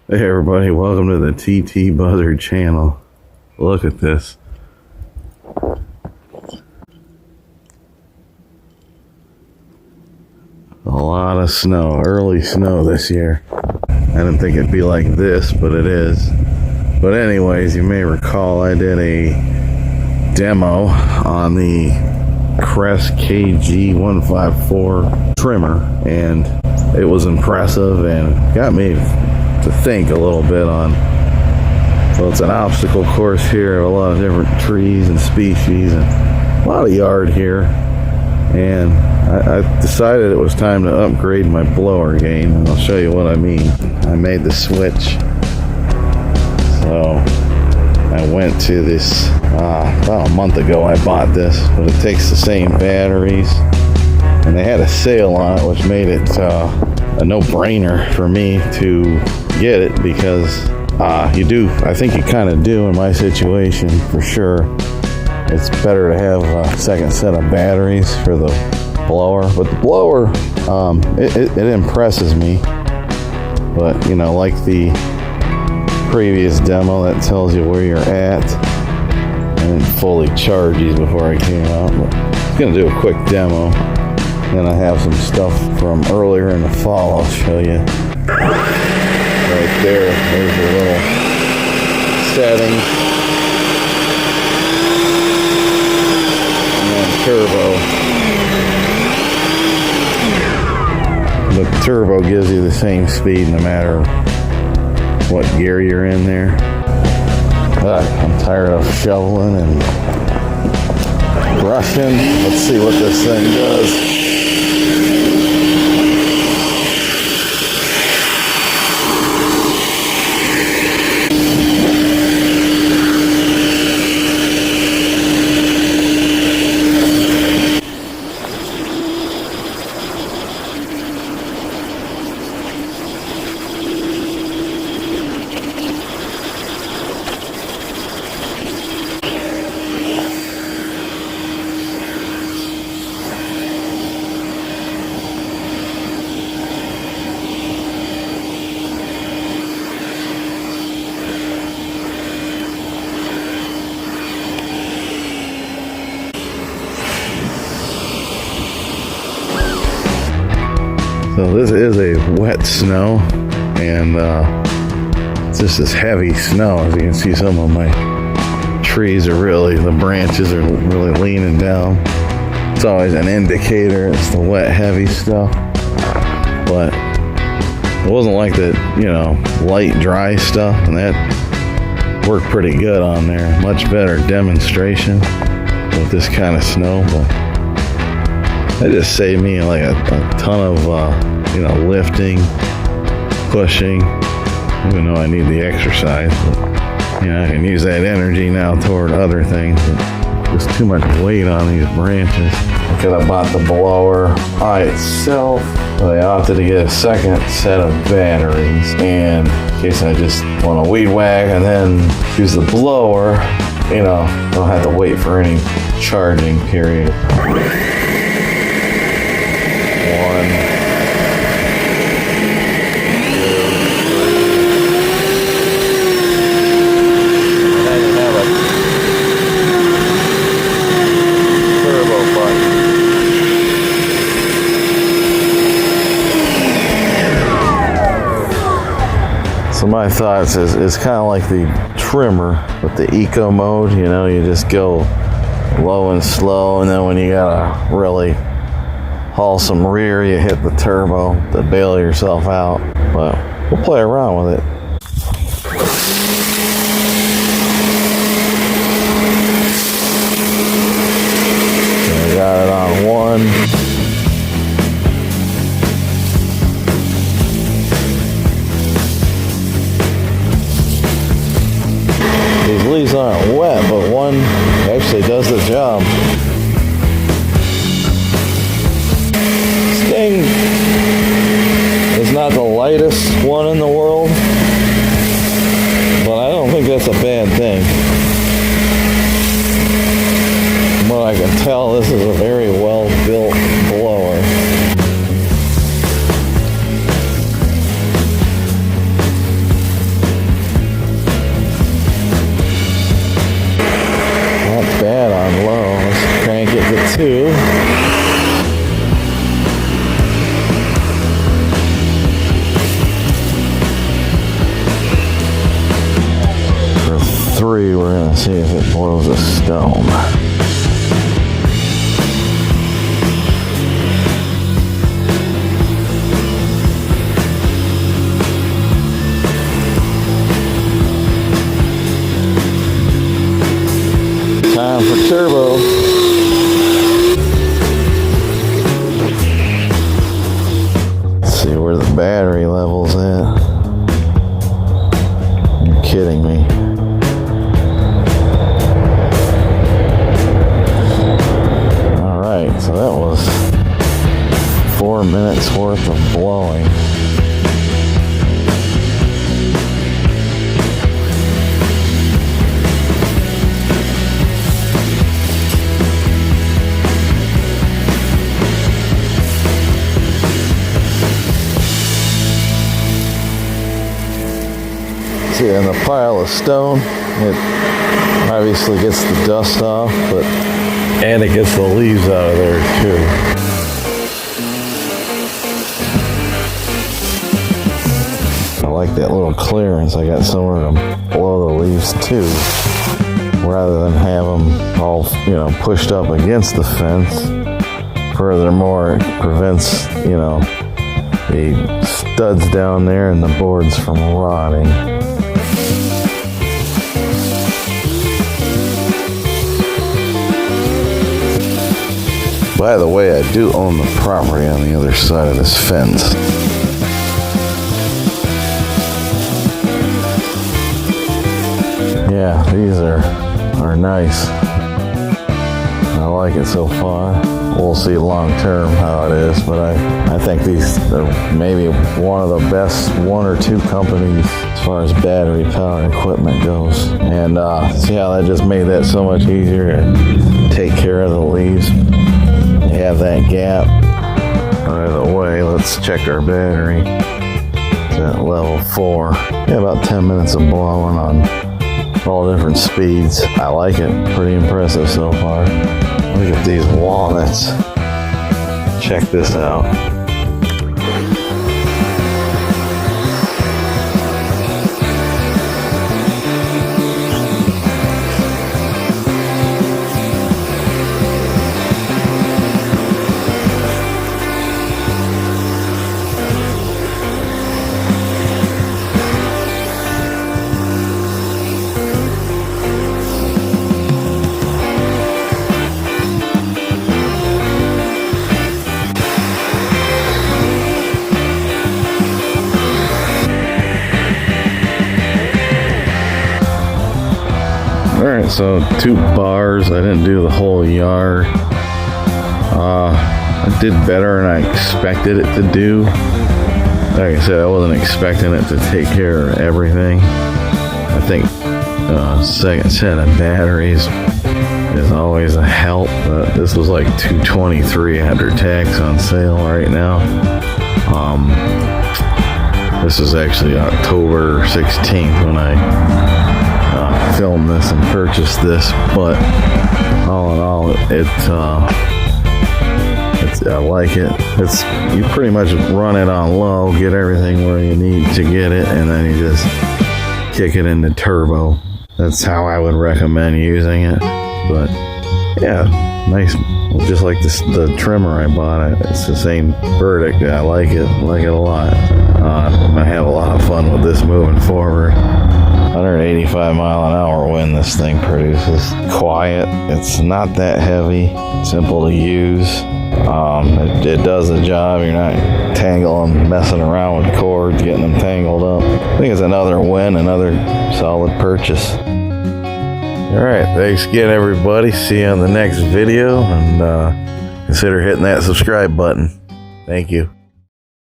Hey everybody, welcome to the TT Buzzard channel. Look at this. A lot of snow, early snow this year. I didn't think it'd be like this, but it is. But anyways, you may recall I did a demo on the Kress KG154 trimmer, and it was impressive and got me to think a little bit on, well, it's an obstacle course here, a lot of different trees and species and a lot of yard here, and I decided it was time to upgrade my blower game, and I'll show you what I mean. I made the switch. So I went to this about a month ago. I bought this, but it takes the same batteries, and they had a sale on it, which made it a no-brainer for me to get it, because I think you kind of do in my situation for sure. It's better to have a second set of batteries for the blower, but the blower it impresses me, but you know, like the previous demo that tells you where you're at, and it fully charges before I came out. But I'm gonna do a quick demo. Then I have some stuff from earlier in the fall I'll show you. Right there, there's your little setting. And then turbo. The turbo gives you the same speed no matter what gear you're in there. But I'm tired of shoveling and brushing. Let's see what this thing does. So this is a wet snow, and it's just this heavy snow. As you can see, some of my trees are the branches are really leaning down. It's always an indicator it's the wet, heavy stuff. But it wasn't like the, light, dry stuff, and that worked pretty good on there. Much better demonstration with this kind of snow, but that just saved me like a ton of, lifting, pushing, even though I need the exercise. But, I can use that energy now toward other things. But just too much weight on these branches. I could have bought the blower by itself, but I opted to get a second set of batteries. And in case I just want to weed whack and then use the blower, I don't have to wait for any charging period. So my thoughts is kind of like the trimmer with the eco mode. You just go low and slow, and then when you gotta really haul some rear, you hit the turbo to bail yourself out. But we'll play around with it. So I got it on one. These leaves aren't wet, but one actually does the job. Sting is not the lightest one in the world, but I don't think that's a bad thing. From what I can tell, this is a very well built blower. 2. For 3, we're going to see if it blows a stone. Time for turbo. Let's see where the battery level's at. You're kidding me. Alright, so that was 4 minutes worth of blowing. See, in the pile of stone, it obviously gets the dust off, and it gets the leaves out of there too. I like that little clearance. I got somewhere to blow the leaves too, rather than have them all, pushed up against the fence. Furthermore, it prevents, the studs down there and the boards from rotting. By the way, I do own the property on the other side of this fence. Yeah, these are nice. I like it so far. We'll see long term how it is, but I think these are maybe one of the best 1 or 2 companies as far as battery powered equipment goes. And see how that just made that so much easier to take care of the leaves. You have that gap. By the way, let's check our battery. It's at level 4. Yeah, about 10 minutes of blowing on all different speeds. I like it. Pretty impressive so far. Look at these walnuts. Check this out. Alright, so 2 bars. I didn't do the whole yard. I did better than I expected it to do. Like I said, I wasn't expecting it to take care of everything. I think second set of batteries is always a help. This was like $223 after tax on sale right now. This is actually October 16th when I filmed this and purchased this, but all in all, I like it. You pretty much run it on low, get everything where you need to get it, and then you just kick it into turbo. That's how I would recommend using it. But yeah, nice. Just like the trimmer I bought, it's the same verdict. I like it a lot. I'm gonna have a lot of fun with this moving forward. 185 mile an hour wind this thing produces. Quiet. It's not that heavy. Simple to use. It does the job. You're not tangling, messing around with cords, getting them tangled up. I think it's another win, another solid purchase. Alright, thanks again everybody. See you on the next video, and consider hitting that subscribe button. Thank you.